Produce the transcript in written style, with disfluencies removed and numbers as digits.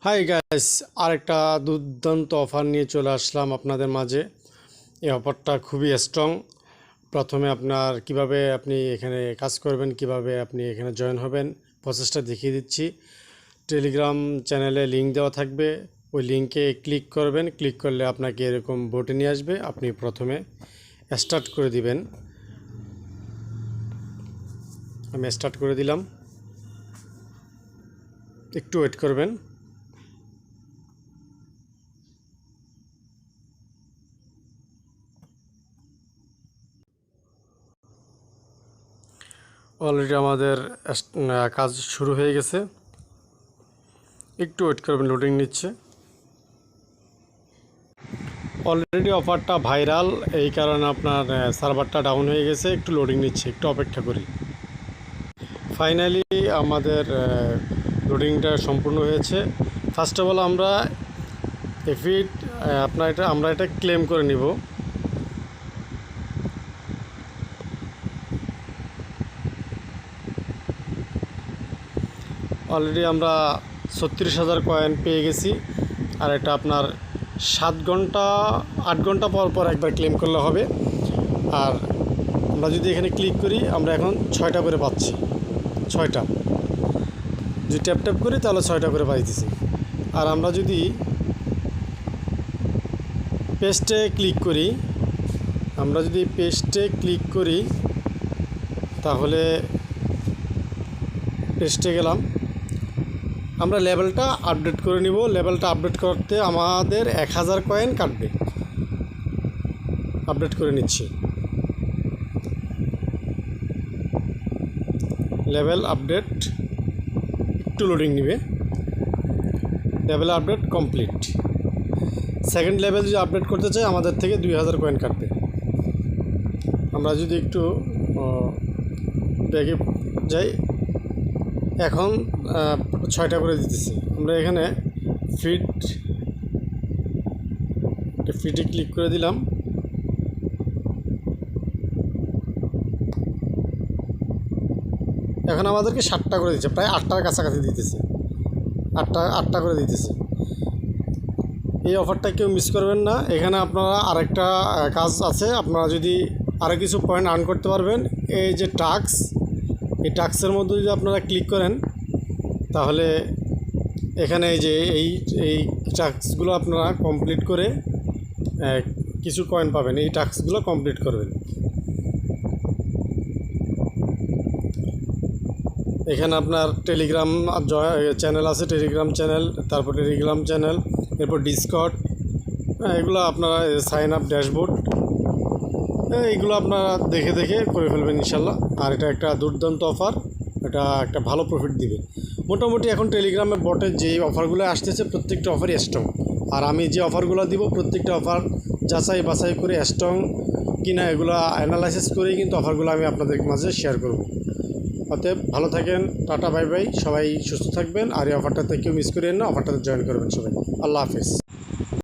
Hi guys, আরেকটা দুর্দান্ত offer নিয়ে চলে আসলাম আপনাদের মাঝে। এই অফারটা খুবই স্ট্রং। প্রথমে আপনার কিভাবে আপনি এখানে কাজ করবেন, কিভাবে আপনি এখানে জয়েন হবেন, প্রসেসটা দেখিয়ে দিচ্ছি। টেলিগ্রাম চ্যানেলে লিঙ্ক দেওয়া থাকবে, ওই লিঙ্কে ক্লিক করবেন। ক্লিক করলে আপনাকে এরকম বোটে নিয়ে আসবে। আপনি প্রথমে স্টার্ট করে দিবেন। আমি স্টার্ট করে দিলাম, একটু ওয়েট করবেন। অলরেডি আমাদের কাজ শুরু হয়ে গেছে, একটু ওয়েট করবেন, লোডিং নিচ্ছে। অলরেডি অফারটা ভাইরাল, এই কারণে আপনার সার্ভারটা ডাউন হয়ে গেছে, একটু লোডিং নিচ্ছে, একটু অপেক্ষা করি। ফাইনালি আমাদের লোডিংটা সম্পূর্ণ হয়েছে। ফার্স্ট অফ অল আমরা এফিট আমরা এটা ক্লেম করে নিব। অলরেডি আমরা 36,000 কয়েন পেয়ে গেছি। আর এটা আপনার 8 ঘন্টা পর পর একবার ক্লেম করলে হবে। আর আমরা যদি এখানে ক্লিক করি, আমরা এখন 6টা করে পাচ্ছি। 6টা যদি ট্যাপ করি তাহলে 6টা করে পাইতেছি। আর আমরা যদি পেস্টে ক্লিক করি, তাহলে পেস্টে গেলাম। আমরা লেভেলটা আপডেট করে নিব। লেভেলটা আপডেট করতে আমাদের 1000 কয়েন কাটবে। আপডেট করে নিচ্ছি। লেভেল আপডেট, একটু লোডিং নিবে। Level update complete. Second level যদি আপডেট করতে চাই, আমাদের থেকে 2000 কয়েন কাটবে। আমরা যদি একটু ব্যাগে যাই, এখন 6টা করে দিতেছি। আমরা এখানে ফিটে ক্লিক করে দিলাম। এখন আমাদেরকে 7টা করে দিচ্ছে, প্রায় 8টার কাছাকাছি দিতেছে। 8টা করে দিতেছে। এই অফারটা কেউ মিস করবেন না। এখানে আপনারা আরেকটা কাজ আছে, আপনারা যদি আরও কিছু পয়েন্ট আর্ন করতে পারবেন। এই যে টাস্ক, এই টাস্কের মধ্যে যদি আপনারা ক্লিক করেন, তাহলে এখানে এই যে এই টাস্কগুলো আপনারা কমপ্লিট করে কিছু কয়েন পাবেন। এই টাস্কগুলো কমপ্লিট করবেন। এখানে আপনার টেলিগ্রাম চ্যানেল আছে, টেলিগ্রাম চ্যানেল, তারপর টেলিগ্রাম চ্যানেল, এরপর ডিসকর্ড, এগুলো আপনারা সাইন আপ ড্যাশবোর্ড, এইগুলো আপনারা দেখে করে ফেলবেন ইনশাল্লাহ। আর এটা একটা দুর্দান্ত অফার, এটা একটা ভালো প্রফিট দিবে। মোটামুটি এখন টেলিগ্রামে বটের যে অফারগুলো আসতেছে, প্রত্যেকটা অফারই স্ট্রং। আর আমি যে অফারগুলো দিব, প্রত্যেকটা অফার যাচাই বাছাই করে স্ট্রং কিনা এগুলো অ্যানালাইসিস করেই কিন্তু অফারগুলো আমি আপনাদের মাঝে শেয়ার করব। অতএব ভালো থাকেন, টাটা বাই বাই, সবাই সুস্থ থাকবেন। আর এই অফারটাতে কেউ মিস করেন না, অফারটাতে জয়েন করবেন সবাই। আল্লাহ হাফেজ।